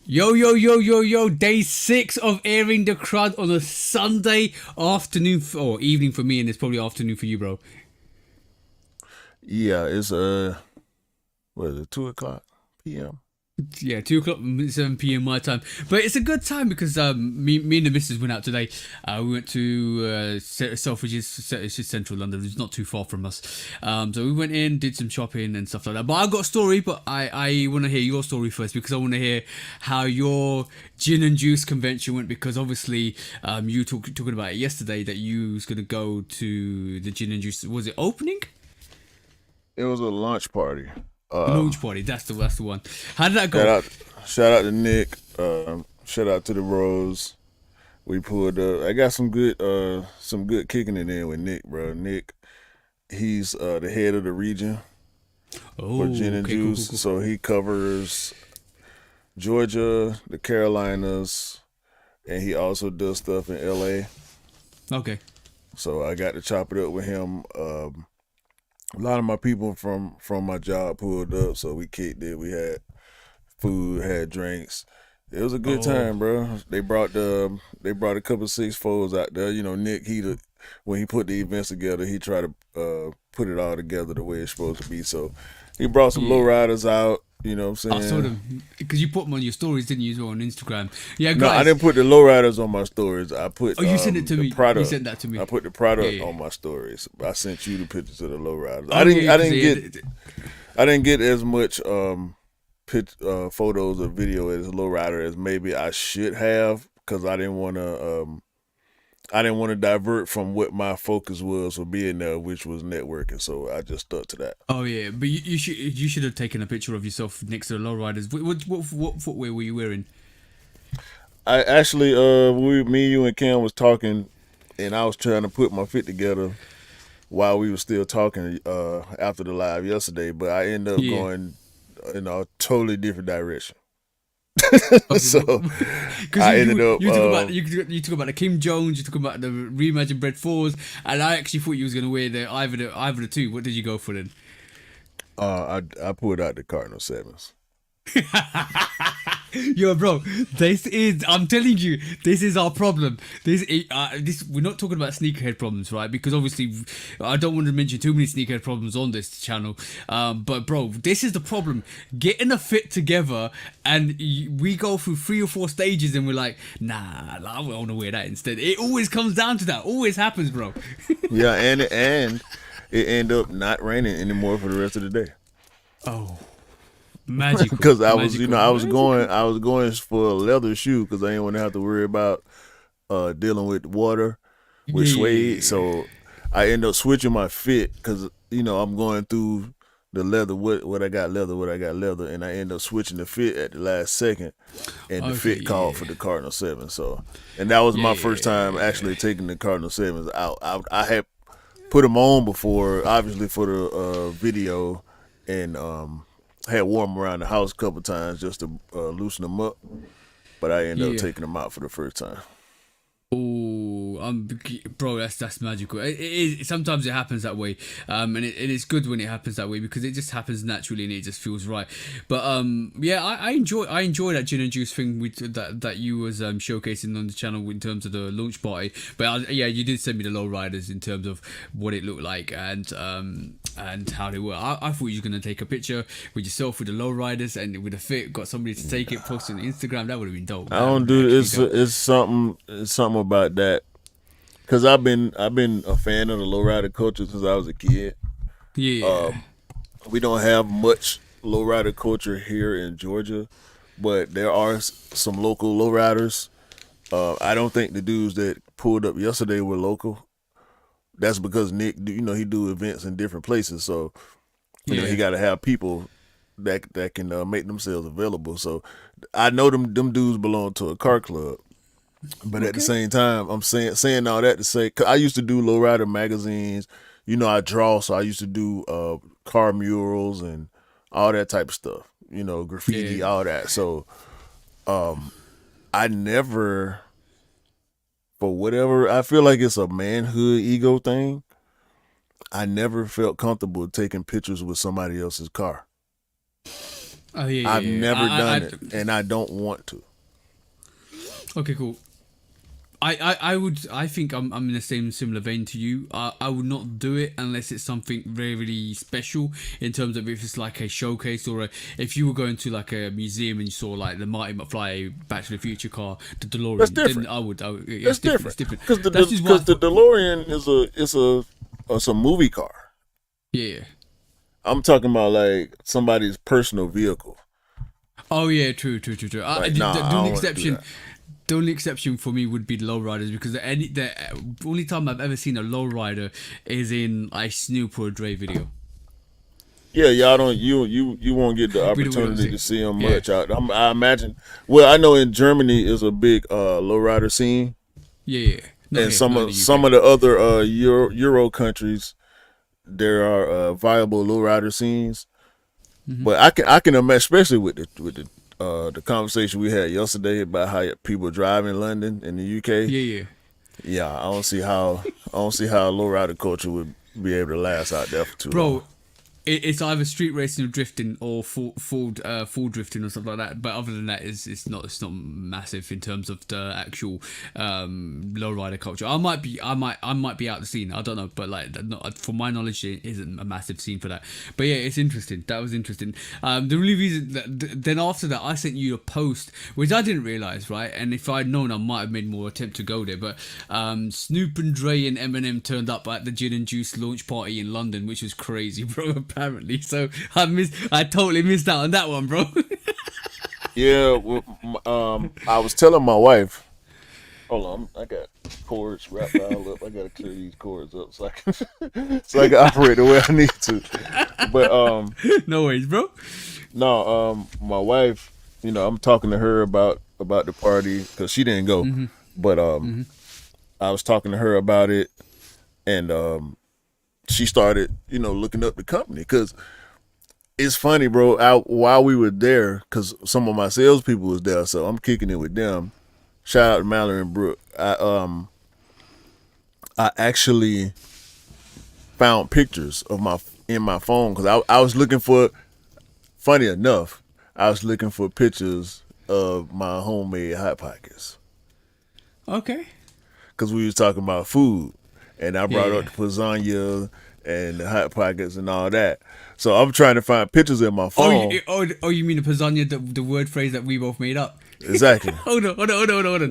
Yo, yo, yo, yo, yo, day 6 of airing the crud on a Sunday afternoon or evening for me, and it's probably afternoon for you, bro. Yeah, it's what is it, 2 o'clock p.m. Yeah, 2 o'clock, 7 p.m. my time. But it's a good time because me and the missus went out today. We went to Selfridges, it's just central London, it's not too far from us. So we went in, did some shopping and stuff like that. But I've got a story, but I want to hear your story first because I want to hear how your gin and juice convention went because obviously you talking about it yesterday that you was going to go to the gin and juice. Was it opening? It was a lunch party. Launch party, that's the one. How did that Shout go? out, shout out to Nick. Shout out to the Rose. We pulled up. I got some good kicking it in with Nick, bro. Nick, he's the head of the region for gin Oh, and okay, cool, juice, cool, cool. so he covers Georgia, the Carolinas, and he also does stuff in L.A. Okay. So I got to chop it up with him. A lot of my people from my job pulled up, so we kicked it. We had food, had drinks. It was a good Oh, time, bro. They brought a couple of six folds out there. You know, Nick, when he put the events together, he tried to put it all together the way it's supposed to be. So he brought some yeah. lowriders out. You know what I'm I saw saying? them because you put them on your stories, didn't you, as well on Instagram? Yeah, No, I guys. didn't put the lowriders on my stories. I put Oh, you sent it to the me. You product. sent that to I me. put the Yeah, product yeah. on my stories. I sent you the pictures of the lowriders. I Oh didn't. yeah, I because didn't yeah, get. I didn't get as much photos or video as lowrider as maybe I should have because I didn't want to divert from what my focus was for being there, which was networking. So I just stuck to that. oh yeah, but you should have taken a picture of yourself next to the lowriders. What footwear were you wearing? I actually, me, you, and Cam was talking, and I was trying to put my fit together while we were still talking after the live yesterday, but I ended up Yeah, going in a totally different direction. okay, So because I ended up, you talk about you talk about the Kim Jones, you talk about the reimagined Bread Fours, and I actually thought you was gonna wear the either the two. What did you go for then? I pulled out the Cardinal Sevens. Yo, bro, I'm telling you, this is our problem. This we're not talking about sneakerhead problems, right? Because obviously, I don't want to mention too many sneakerhead problems on this channel. But bro, this is the problem: getting a fit together, and we go through 3 or 4 stages, and we're like, nah, I want to wear that instead. It always comes down to that. Always happens, bro. Yeah, and it ended up not raining anymore for the rest of the day. Oh, magical, Because magical, magical. I was going for a leather shoe because I didn't want to have to worry about dealing with water with Yeah, suede. yeah, yeah. So I end up switching my fit because I'm going through the leather. What I got leather, what I got leather, and I end up switching the fit at the last second, and the Okay, fit called yeah, for the Cardinal Seven. So, and that was yeah, my yeah, first yeah, time yeah. actually taking the Cardinal Sevens out. I had put them on before, obviously for the video, and had worn them around the house a couple times just to loosen them up. But I ended up Yeah. taking them out for the first time. Oh, bro, that's magical. It is sometimes it happens that way, and it's good when it happens that way because it just happens naturally and it just feels right. But yeah, I enjoy that gin and juice thing that you was showcasing on the channel in terms of the launch party. But yeah, you did send me the low riders in terms of what it looked like and how they were. I thought you were gonna take a picture with yourself with the low riders and with a fit, got somebody to take it, post it on Instagram. That would have been dope. I That would don't have been do actually dope. it's something about that because I've been a fan of the lowrider culture since I was a kid. Yeah. Um, we don't have much lowrider culture here in Georgia, but there are some local lowriders. I don't think the dudes that pulled up yesterday were local. That's because Nick, he do events in different places, so he Yeah. got to have people that can make themselves available. So I know them dudes belong to a car club, but at the Okay. same time, I'm saying all that to say, 'cause I used to do lowrider magazines. I draw, so I used to do car murals and all that type of stuff. Yeah. Graffiti, all that. So um, I never, for whatever, I feel like it's a manhood ego thing. I never felt comfortable taking pictures with somebody else's car. Oh yeah, I've yeah, yeah. never done it, and I don't want to. Okay, cool. I think I'm in the same similar vein to you. I would not do it unless it's something very really special in terms of if it's like a showcase or if you were going to like a museum and you saw like the Marty McFly Back to the Future car, the That's DeLorean. different. Then yeah, That's it's different. It's different different. because That's just why. the DeLorean is a movie car. Yeah. I'm talking about like somebody's personal vehicle. Oh yeah, true. Like, The, nah, the I only don't want to do exception, that. the only exception for me would be the lowriders because the only time I've ever seen a lowrider is in a Snoop or a Dre video. Yeah, y'all don't you won't get the We don't opportunity see. to see them Yeah, much out. I imagine. Well, I know in Germany is a big lowrider scene, yeah. Not and here, not in the some UK. of the other Euro countries there are viable lowrider scenes. But I can imagine, especially with the conversation we had yesterday about how people drive in London in the UK. Yeah. Yeah, I don't see how lowrider culture would be able to last out there for too long. Bro, it's either street racing or drifting or full drifting or something like that. But other than that, it's not massive in terms of the actual lowrider culture. I might be out the scene. I don't know, but like not, from my knowledge, it isn't a massive scene for that. But yeah, it's interesting. That was interesting. The only reason that then after that, I sent you a post which I didn't realize, right? And if I'd known, I might have made more attempt to go there. But Snoop and Dre and Eminem turned up at the Gin and Juice launch party in London, which was crazy, bro. Apparently, so I totally missed out on that one, bro. Yeah, well, I was telling my wife. Hold on, I got cords wrapped all up. I gotta clear these cords up so I can operate the way I need to. But No worries, bro. no, my wife, I'm talking to her about the party because she didn't go, but I was talking to her about it, and she started, looking up the company because it's funny, bro. While we were there, because some of my salespeople was there, so I'm kicking it with them. Shout out to Mallory and Brooke. I actually found pictures in my phone because I was looking for. Funny enough, I was looking for pictures of my homemade hot pockets Okay. because we was talking about food, and I brought Yeah. up the lasagna and the hot pockets and all that. So I'm trying to find pictures in my Oh, phone. you mean the lasagna, the word phrase that we both made up? Exactly. Hold on.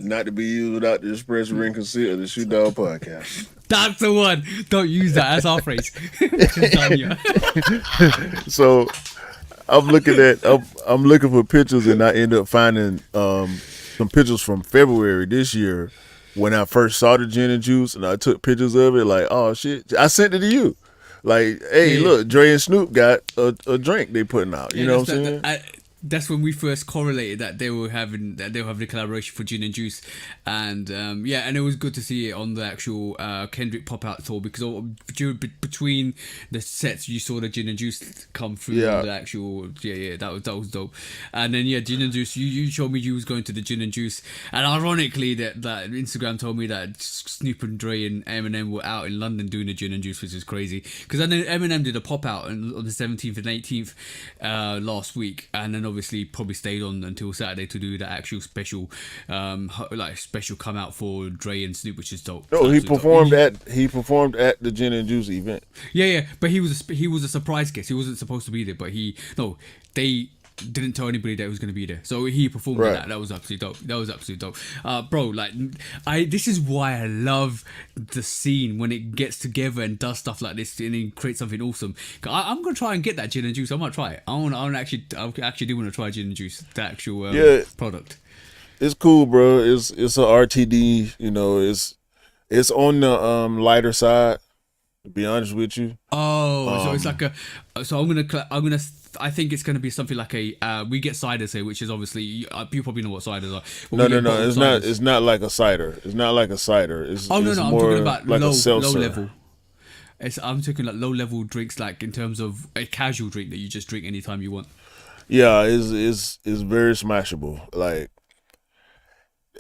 Not to be used without the express written consent of the Shoe Dog Podcast. That's the one. Don't use that as our phrase. Lasagna. So I'm looking for pictures, and I end up finding some pictures from February this year when I first saw the gin and juice, and I took pictures of it. Like, oh shit, I sent it to you. Like, hey, Yeah. look, Dre and Snoop got a drink they putting out. You know what I'm saying? That's when we first correlated that they were having the collaboration for Gin and Juice, and and it was good to see it on the actual Kendrick pop out tour because between the sets you saw the Gin and Juice come through. Yeah. The actual that was dope, and then Gin and Juice, you showed me you was going to the Gin and Juice, and ironically that Instagram told me that Snoop and Dre and Eminem were out in London doing the Gin and Juice, which is crazy because then Eminem did a pop out on the 17th and 18th last week, and then obviously probably stayed on until Saturday to do the actual special special come out for Dre and Snoop, which is dope. No, he Absolutely dope. performed at the Gin and Juice event. Yeah, but he was a surprise guest. He wasn't supposed to be there, but they didn't tell anybody that he was going to be there, so he performed Right. that. That was absolutely dope. Bro, like this is why I love the scene when it gets together and does stuff like this and then creates something awesome. I'm gonna try and get that Gin and Juice. I might try it. I actually do want to try Gin and Juice, the actual product. It's cool, bro. It's a RTD. It's on the lighter side. To be honest with you. Oh, so it's like I think it's gonna be something like a we get ciders here, which is obviously you probably know what ciders are. But No. we get bottled It's not. ciders. It's not like a cider. It's not like a cider. It's Oh no, it's I'm more talking about like a low seltzer. level. I'm talking like low level drinks, like in terms of a casual drink that you just drink anytime you want. Yeah, it's very smashable. Like,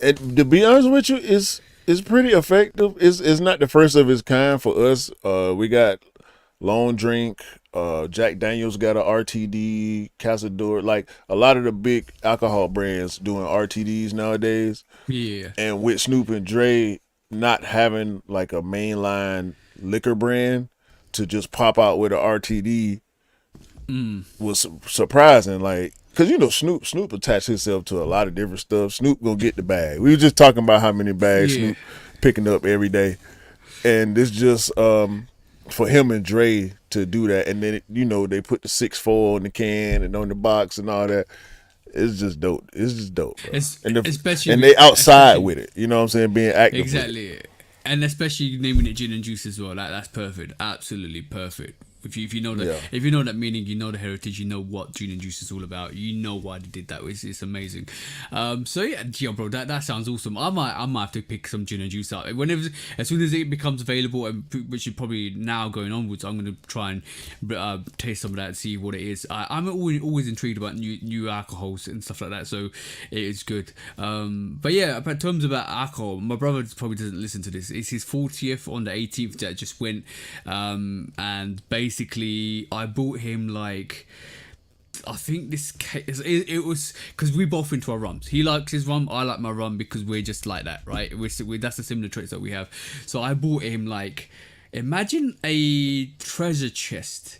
and to be honest with you, it's pretty effective. It's not the first of its kind for us. We got Long Drink, Jack Daniels got a RTD, Casador, like a lot of the big alcohol brands doing RTDs nowadays. Yeah. And with Snoop and Dre not having like a mainline liquor brand to just pop out with a RTD was surprising. Like, cause you know Snoop attached himself to a lot of different stuff. Snoop gonna get the bag. We were just talking about how many bags Yeah. Snoop picking up every day, and it's just for him and Dre to do that, and then you know they put the 6-4 on the can and on the box and all that. It's just dope. It's just dope, bro. Especially And they outside especially- with it. You know what I'm saying? Being active. With it. Exactly. And especially naming it gin and juice as well. That's perfect. Absolutely perfect. If you know that Yeah. if you know that meaning, you know the heritage, you know what gin and juice is all about. You know why they did that. It's amazing. So yeah, bro, that sounds awesome. I might have to pick some gin and juice out whenever, as soon as it becomes available, and which is probably now going onwards. I'm gonna try and taste some of that and see what it is. I'm always intrigued about new alcohols and stuff like that. So it is good. But yeah, in terms about alcohol, my brother probably doesn't listen to this. It's his 40th on the 18th that just went, and basically I bought him like, I think this case, it was because we both into our rums. He likes his rum, I like my rum, because we're just like that, right? That's the similar traits that we have. So I bought him like, imagine a treasure chest,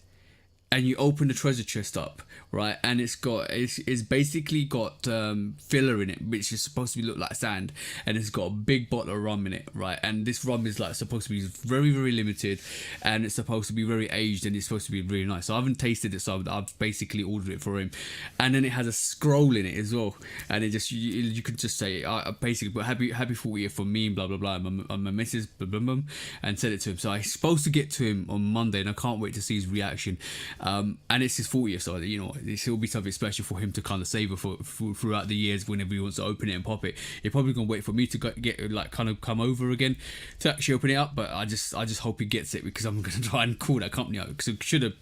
and you open the treasure chest up, right? And it's basically got filler in it, which is supposed to look like sand, and it's got a big bottle of rum in it, right? And this rum is like supposed to be very, very limited, and it's supposed to be very aged, and it's supposed to be really nice. So I haven't tasted it, so I've basically ordered it for him. And then it has a scroll in it as well, and it just you can just say basically, but happy 40th for me, blah blah blah, and my missus, blah, blah, blah, and send it to him. So I'm supposed to get to him on Monday, and I can't wait to see his reaction. And it's his 40th, so you know this will be something special for him to kind of savor for throughout the years. Whenever he wants to open it and pop it, he's probably gonna wait for me to get like kind of come over again to actually open it up. But I just hope he gets it, because I'm gonna try and call that company out, because it should have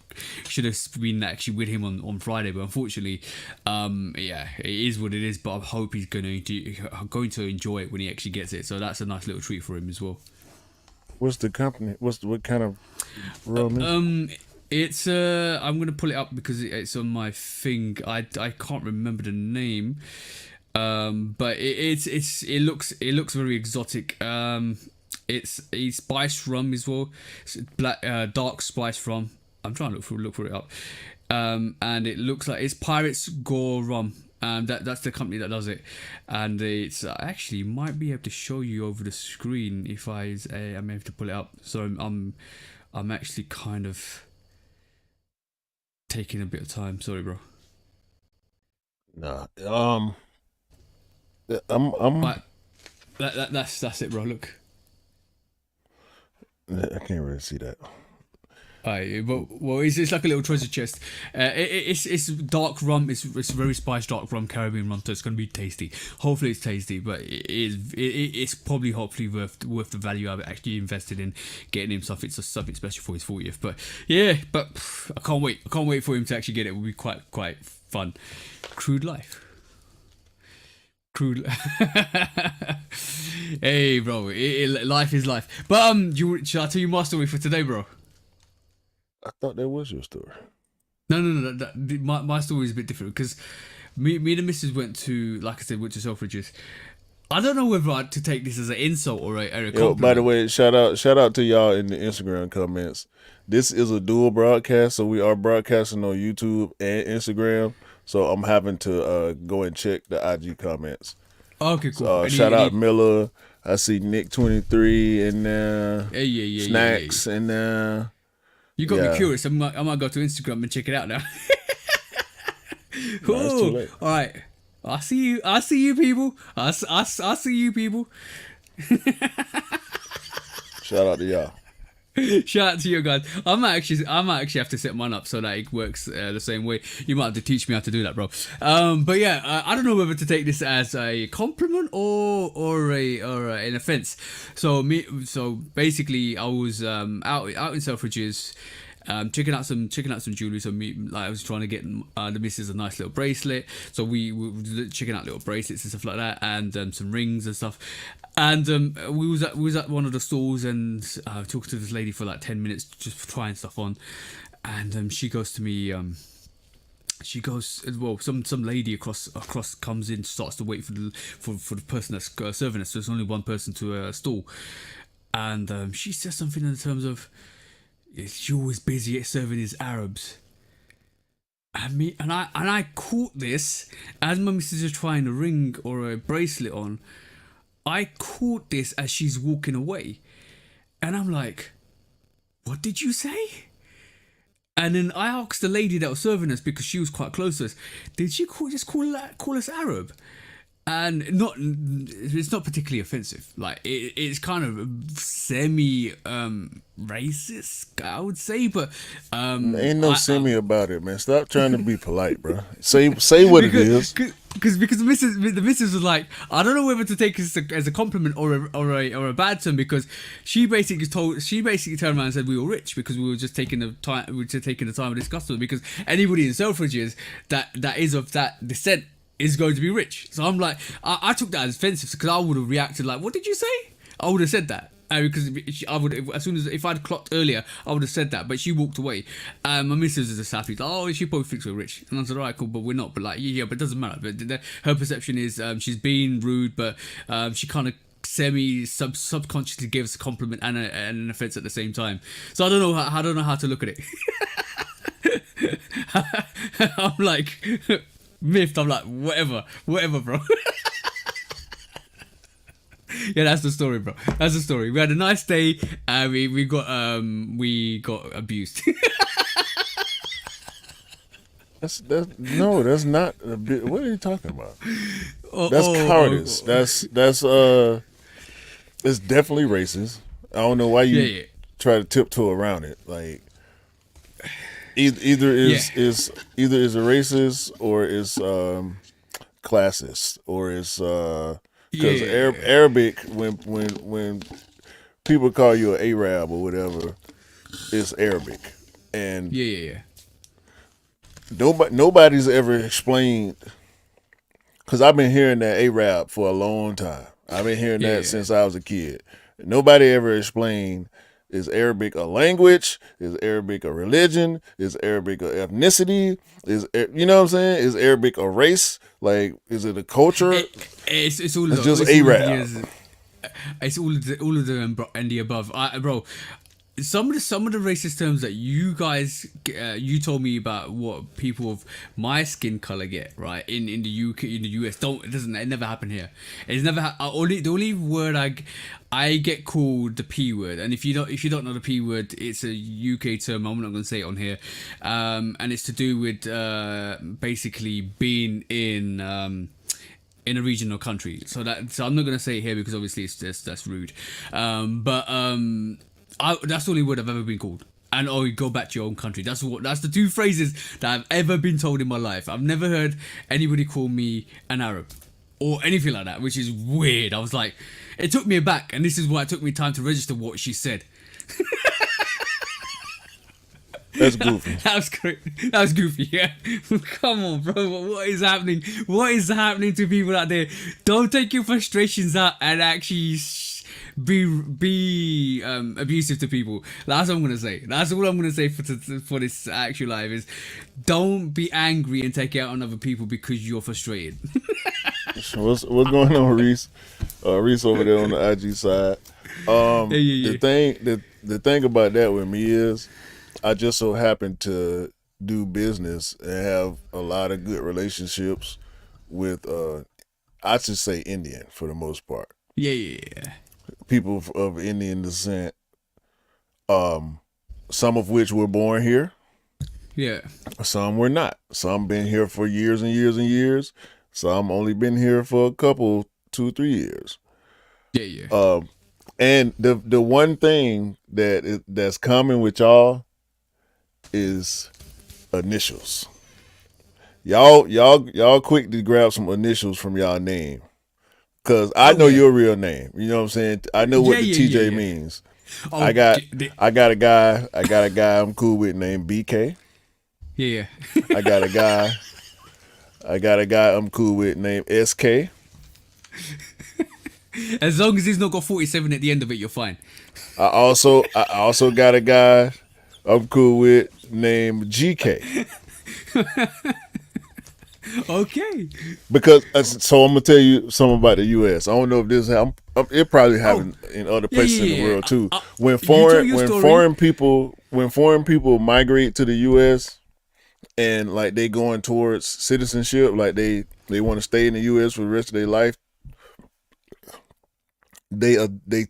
been actually with him on Friday, but unfortunately, yeah, it is what it is. But I hope he's going to enjoy it when he actually gets it. So that's a nice little treat for him as well. What's the company? What kind of rum is it? It's I'm gonna pull it up because it's on my thing. I can't remember the name, but it looks very exotic. It's a spiced rum as well. It's black, dark spiced rum. I'm trying to look for it up. And it looks like it's Pirates Gore Rum. That's the company that does it, and it's actually might be able to show you over the screen if I may have to pull it up. So I'm actually kind of taking a bit of time. Sorry, bro. Nah. I'm But that's it, bro. Look. I can't really see that. Well, it's like a little treasure chest. It's dark rum. It's very spiced dark rum, Caribbean rum. So it's gonna be tasty. Hopefully it's tasty, but it's probably hopefully worth the value I've actually invested in getting him something special for his 40th. But yeah, I can't wait. I can't wait for him to actually get it. It will be quite fun. Crud life. Crud. Hey, bro. Life is life. But should I tell you my story for today, bro? I thought that was your story. No. My story is a bit different, because me and the missus went to, like I said, went to Selfridges. I don't know whether to take this as an insult or a compliment. Yo, by the way, shout out to y'all in the Instagram comments. This is a dual broadcast, so we are broadcasting on YouTube and Instagram. So I'm having to go and check the IG comments. Okay, cool. Shout out Miller. I see Nick 23 in there. Yeah. Snacks in there. You got me curious. I might go to Instagram and check it out now. No, it's too late. All right. I see you people. I see you people. Shout out to y'all. Shout out to you guys. I might actually have to set mine up so that it works the same way. You might have to teach me how to do that, bro. But yeah, I don't know whether to take this as a compliment or an offense. So basically, I was out in Selfridges. Checking out some jewelry. So I was trying to get the missus a nice little bracelet. So we were checking out little bracelets and stuff like that, and some rings and stuff. And we was at one of the stores and talking to this lady for like 10 minutes, just trying stuff on. and she goes to me. She goes, well, some lady across comes in, starts to wait for the person that's serving us. So there's only one person to a stall, and she says something in terms of, "She always busy serving his Arabs." And I caught this as my missus is trying a ring or a bracelet on. I caught this as she's walking away, and I'm like, "What did you say?" And then I asked the lady that was serving us, because she was quite close to us, did she call us Arab? And it's not particularly offensive. Like it's kind of semi racist, I would say, but Ain't no semi about it, man. Stop trying to be polite, bro. Say what it is. Because the missus was like, I don't know whether to take this as a compliment or a bad term, because she basically turned around and said we were rich because we were just taking the time to discuss it, because anybody in Selfridges that is of that descent is going to be rich. So I'm like, I took that as offensive, because I would have reacted like, what did you say? I would have said that. Because I would, as soon as, if I'd clocked earlier, I would have said that. But she walked away. My missus is just happy. Like, oh, she probably thinks we're rich. And I said, alright, cool, but we're not. But like, yeah, but it doesn't matter. But her perception is she's being rude, but she kind of subconsciously gives a compliment and an offense at the same time. So I don't know how to look at it. I'm like miffed. I'm like, whatever, bro. Yeah, that's the story, bro. That's the story. We had a nice day. We got abused. That's not a bit. What are you talking about? That's cowardice. That's it's definitely racist. I don't know why you try to tiptoe around it. Like either is a racist, or is classist, or is because Arabic, when people call you an Arab or whatever, it's Arabic, and nobody's ever explained, because I've been hearing that Arab for a long time. I've been hearing that since I was a kid. Nobody ever explained, is Arabic a language? Is Arabic a religion? Is Arabic a ethnicity? You know what I'm saying? Is Arabic a race? Like, is it a culture? It's all just Arab. It's all of the and the above, bro. Some of the racist terms that you guys you told me about, what people of my skin color get, right, in the UK, in the US, it never happen here. It's never the only word I get called the P word, and if you don't know the P word, it's a UK term. I'm not going to say it on here, and it's to do with basically being in a regional country. So I'm not going to say it here because obviously that's rude, but that's the only word I've ever been called. And you go back to your own country. That's the two phrases that I've ever been told in my life. I've never heard anybody call me an Arab or anything like that, which is weird. I was like, it took me aback, and this is why it took me time to register what she said. That's goofy. That was great. That was goofy, yeah. Come on, bro. What is happening? What is happening to people out there? Don't take your frustrations out and actually be abusive to people. That's what I'm gonna say. That's all I'm gonna say for this actual live is, don't be angry and take it out on other people because you're frustrated. What's going on, Reese? Reese over there on the IG side. The thing about that with me is, I just so happen to do business and have a lot of good relationships with I should say Indian for the most part. Yeah. People of Indian descent, some of which were born here. Yeah. Some were not. Some been here for years and years and years. Some only been here for a couple, 2-3 years. Yeah. And the one thing that's common with y'all is initials. Y'all quick to grab some initials from y'all name. Cause I know your real name. You know what I'm saying? I know what the TJ means. Oh, I got a guy I'm cool with named BK. Yeah. I got a guy I'm cool with named SK. As long as he's not got 47 at the end of it, you're fine. I also got a guy I'm cool with named GK. Okay. Because so I'm gonna tell you something about the U.S. I don't know if this it probably Oh, happened in other yeah, places yeah, in the yeah. world too. You tell your story. When foreign people migrate to the U.S. and like they going towards citizenship, like they want to stay in the U.S. for the rest of their life, they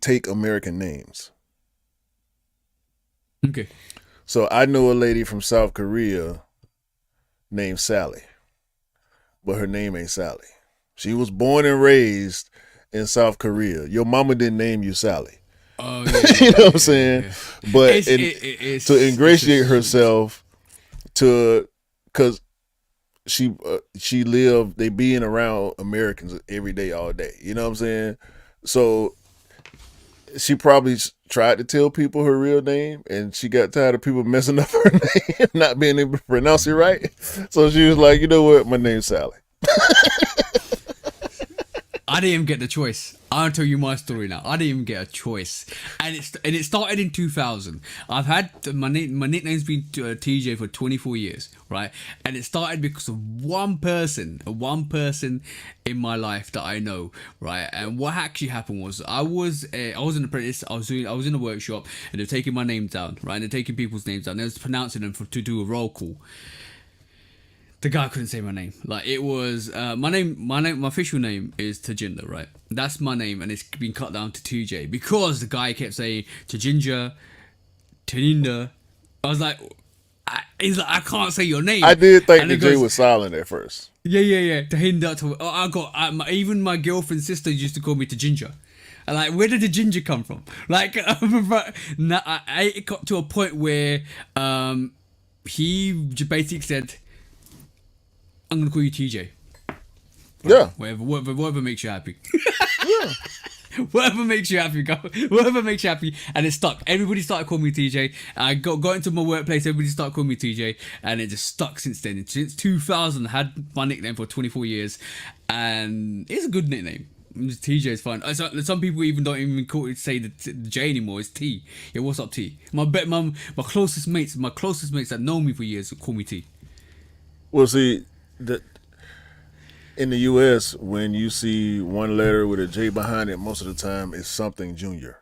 take American names. Okay. So I know a lady from South Korea named Sally, but her name ain't Sally. She was born and raised in South Korea. Your mama didn't name you Sally. Oh yeah, You know yeah, what I'm yeah, saying? yeah. But to It's ingratiate just herself to, because she lived, they being around Americans every day, all day. You know what I'm saying? So she probably tried to tell people her real name, and she got tired of people messing up her name, not being able to pronounce it right. So she was like, you know what, my name's Sally. I didn't even get the choice. I'll tell you my story now. I didn't even get a choice, and it started in 2000. I've had my nickname's been TJ for 24 years, right? And it started because of one person in my life that I know, right? And what actually happened was I was an apprentice. I was in a workshop, and they're taking my name down, right? And they're taking people's names down. They was pronouncing them to do a roll call. The guy couldn't say my name. Like it was my official name is Tajinder, right? That's my name, and it's been cut down to 2J because the guy kept saying Tajinja, Taninda. I was like, he's like, I can't say your name. I did think And the he J goes, was silent at first. yeah. Tahinda. I got even my girlfriend's sister used to call me Tajinja. And like, where did the ginger come from? Like, it got to a point where he basically said, I'm gonna call you TJ. Yeah. Whatever makes you happy. Yeah. Whatever makes you happy, go. Whatever makes you happy, and it stuck. Everybody started calling me TJ. I got into my workplace. Everybody started calling me TJ, and it just stuck since then. Since 2000, I had my nickname for 24 years, and it's a good nickname. TJ is fine. Some people even don't even say the J anymore. It's T. Yeah, what's up, T? My closest mates that know me for years call me T. Well, see, in the U.S., when you see one letter with a J behind it, most of the time it's something junior.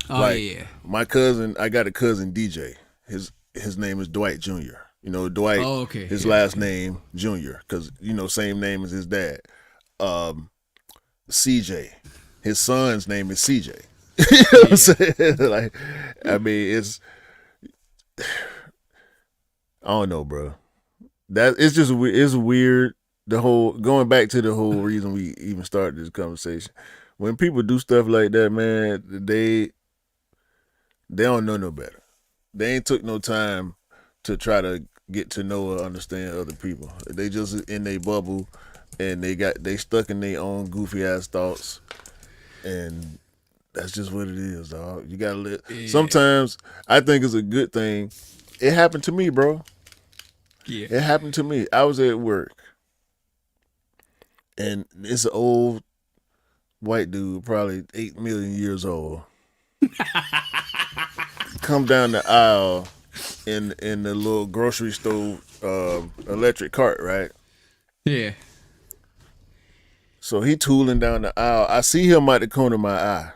Oh Like yeah. my cousin, I got a cousin DJ. His name is Dwight Jr. You know, Dwight. Oh, okay. His Yeah, last okay. name Junior, because same name as his dad. CJ. His son's name is CJ. You know what I'm saying? Like, I mean, I don't know, bro. That it's weird. The whole going back to the whole reason we even started this conversation. When people do stuff like that, man, they don't know no better. They ain't took no time to try to get to know or understand other people. They just in their bubble, and they stuck in their own goofy ass thoughts, and that's just what it is, dog. You gotta live. Yeah. Sometimes I think it's a good thing. It happened to me, bro. Yeah. It happened to me. I was at work, and it's an old white dude, probably 8 million years old. Come down the aisle in the little grocery store electric cart, right? Yeah. So he tooling down the aisle. I see him at the corner of my eye.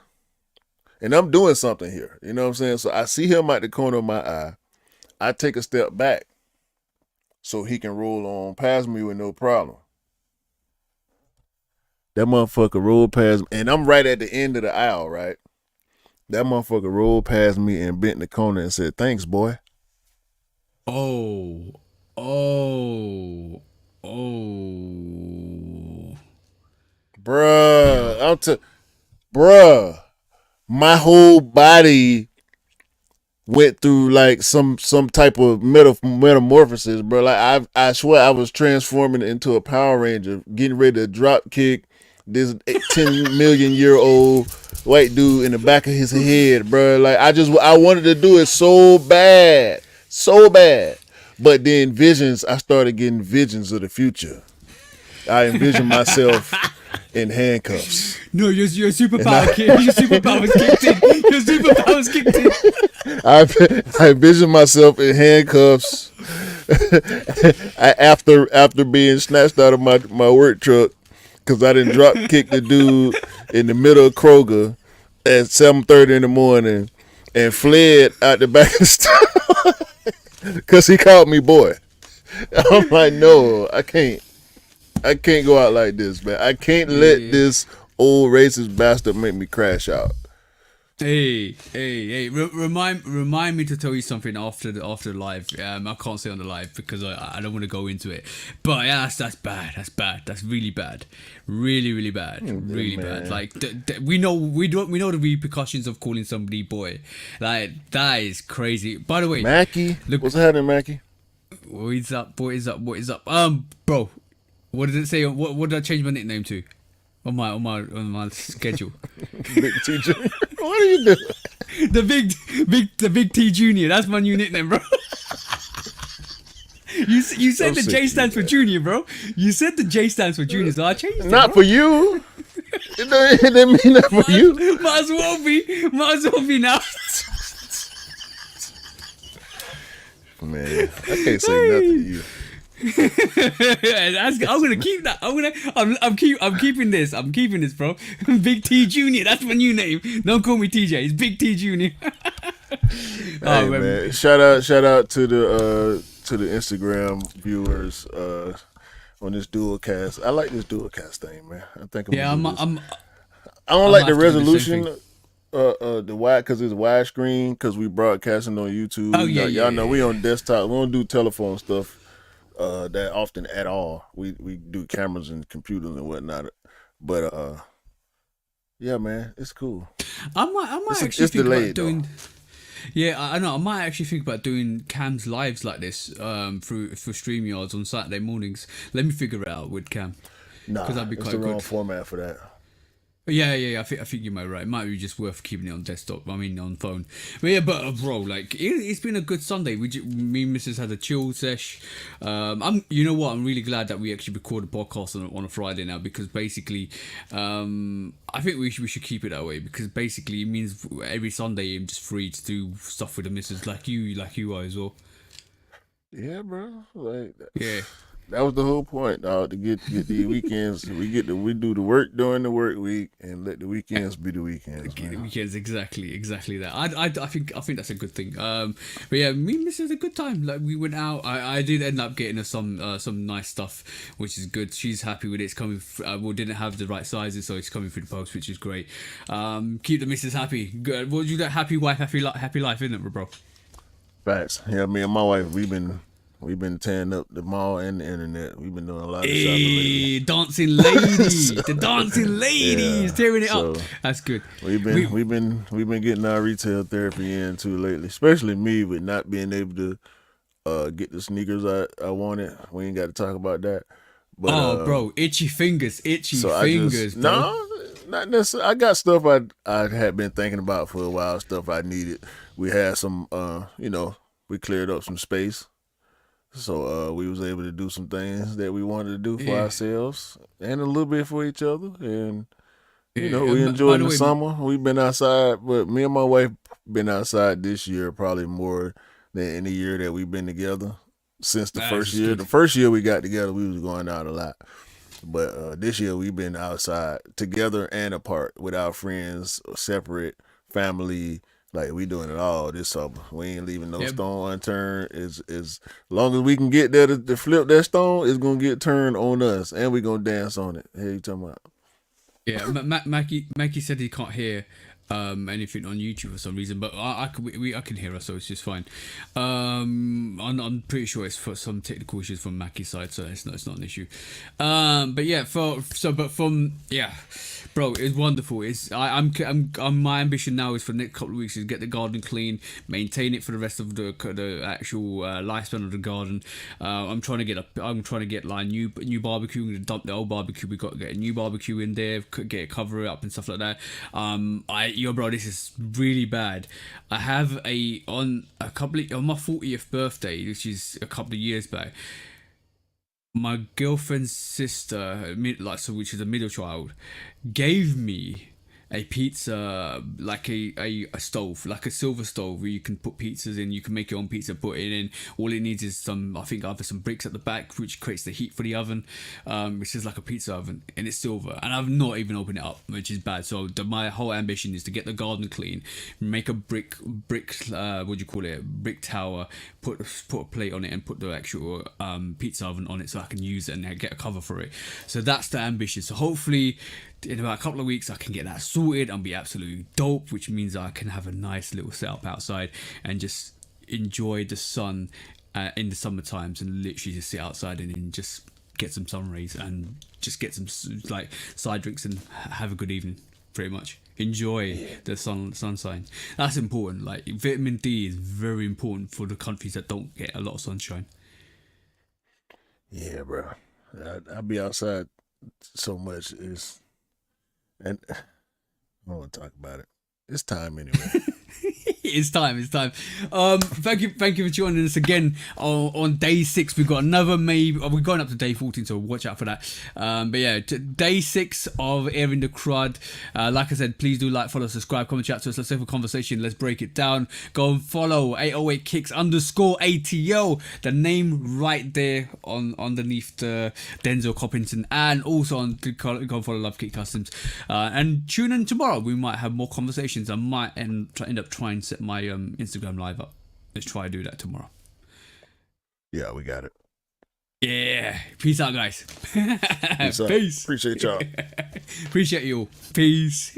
And I'm doing something here. You know what I'm saying? So I see him at the corner of my eye. I take a step back so he can roll on past me with no problem. That motherfucker rolled past me, and I'm right at the end of the aisle, right? That motherfucker rolled past me and bent in the corner and said, "Thanks, boy." Oh. Oh. Oh. Bruh, bruh, my whole body went through like some type of metamorphosis, bro. Like I swear I was transforming into a Power Ranger, getting ready to drop kick this 10 million-year-old white dude in the back of his head, bro. Like I wanted to do it so bad, so bad. But then I started getting visions of the future. I envisioned myself in handcuffs. No, your superpower kid. Your superpowers kicked in. Your superpowers kicked in. I envision myself in handcuffs after being snatched out of my work truck because I didn't drop kick the dude in the middle of Kroger at 7:30 in the morning and fled out the back of the store because he called me boy. I'm like, no, I can't. I can't go out like this, man. I can't let Yeah. this old racist bastard make me crash out. Hey! Remind me to tell you something after the live. I can't say on the live because I don't want to go into it. But yeah, that's bad. That's bad. That's really bad. Really bad. Really bad. Man. Like we know the repercussions of calling somebody boy. Like that is crazy. By the way, Mackie, look, what's happening, Mackie? what is up? What is up? What is up? Bro, what did it say? What did I change my nickname to? On my schedule. Big teacher. What are you doing? the big T Junior. That's my new nickname, bro. You said I'm the sick J of stands you, for Junior, bro. You said the J stands for Junior, so I changed it. Not bro. for you. It didn't mean that for you. Might as well be. Might as well be now. Man, I can't say nothing to you. I'm gonna keep that. I'm keeping this. I'm keeping this, bro. Big T Junior. That's my new name. Don't call me TJ. It's Big T Junior. Hey, man. Shout out to the Instagram viewers on this dual cast. I like this dual cast thing, man. I think Yeah, I don't like the have to do the same resolution. The wide because it's widescreen because we broadcasting on YouTube. Oh, yeah, y'all know we yeah. on desktop. We don't do telephone stuff that often at all. We do cameras and computers and whatnot. But yeah, man, it's cool. I might It's actually think delayed, about doing. Yeah, I know. I might actually think about doing Cam's lives like this through for StreamYards on Saturday mornings. Let me figure it out with Cam. Nah, 'Cause that'd be it's quite the wrong good. format for that. Yeah. I think you might be right. It might be just worth keeping it on desktop. I mean, on phone. But yeah, bro, like it's been a good Sunday. Me and Mrs. had a chill sesh. You know what? I'm really glad that we actually record a podcast on a Friday now because basically, I think we should keep it that way because basically it means every Sunday I'm just free to do stuff with the Mrs. like you are as well. Yeah, bro. Like Yeah. that was the whole point, dog. To get the weekends, we do the work during the work week and let the weekends be the weekends. The Man. weekends, exactly that. I think that's a good thing. But yeah, me and Miss had a good time. Like we went out. I did end up getting her some nice stuff, which is good. She's happy with it. It's coming. Didn't have the right sizes, so it's coming through the post, which is great. Keep the missus happy. Good. What you that happy wife, happy life, isn't it, bro? Facts. Yeah, me and my wife, we've been tearing up the mall and the internet. We've been doing a lot of shopping lately. Hey, dancing lady, the dancing ladies tearing it up. That's good. We've been getting our retail therapy in too lately, especially me with not being able to get the sneakers I wanted. We ain't got to talk about that. But, bro, itchy fingers, bro. No, not necessarily. I got stuff I had been thinking about for a while. Stuff I needed. We had some, we cleared up some space. So we was able to do some things that we wanted to do for ourselves and a little bit for each other. And we enjoyed the summer. We've been outside, but me and my wife been outside this year probably more than any year that we've been together since the first year. Good. The first year we got together, we was going out a lot. But this year we've been outside together and apart with our friends, separate, family. Like we doing it all this summer. We ain't leaving no stone unturned. As long as we can get there to flip that stone, it's gonna get turned on us, and we gonna dance on it. Hey, you talking about? Yeah, Mackie said he can't hear anything on YouTube for some reason, but I can hear us, so it's just fine. I'm pretty sure it's for some technical issues from Mackie's side, so it's not an issue. But yeah, bro, it's wonderful. I'm my ambition now is for the next couple of weeks is get the garden clean, maintain it for the rest of the actual lifespan of the garden. I'm trying to get like new barbecue. I'm gonna dump the old barbecue. We got to get a new barbecue in there, get it cover it up and stuff like that. Bro, this is really bad. I have on my 40th birthday, which is a couple of years back. My girlfriend's sister, which is a middle child, gave me a pizza, like a stove, like a silver stove where you can put pizzas in. You can make your own pizza, put it in. All it needs is I think either some bricks at the back, which creates the heat for the oven, which is like a pizza oven, and it's silver. And I've not even opened it up, which is bad. So my whole ambition is to get the garden clean, make a brick, what do you call it, brick tower, put a plate on it, and put the actual pizza oven on it, so I can use it and get a cover for it. So that's the ambition. So hopefully in about a couple of weeks I can get that sorted and be absolutely dope, which means I can have a nice little setup outside and just enjoy the sun in the summer times, and literally just sit outside and just get some sun rays and just get some like side drinks and have a good evening. Pretty much enjoy the sunshine. That's important. Like vitamin D is very important for the countries that don't get a lot of sunshine. Yeah, bro. I'll be outside so much and I don't want to talk about it. It's time anyway. It's time. Thank you for joining us again on day 6. We've got another, maybe we're going up to day 14, so watch out for that. But yeah, day 6 of airing the crud. Like I said, please do like, follow, subscribe, comment, chat to us. Let's have a conversation. Let's break it down. Go and follow 808 kicks _ATO, the name right there on underneath the Denzel Coppington, and also go and follow Love Kick Customs. And tune in tomorrow. We might have more conversations. I might end up trying to set my Instagram live up. Let's try to do that tomorrow. Yeah, we got it. Yeah. Peace out, guys. Peace. Peace. Appreciate y'all. Appreciate you all. Peace.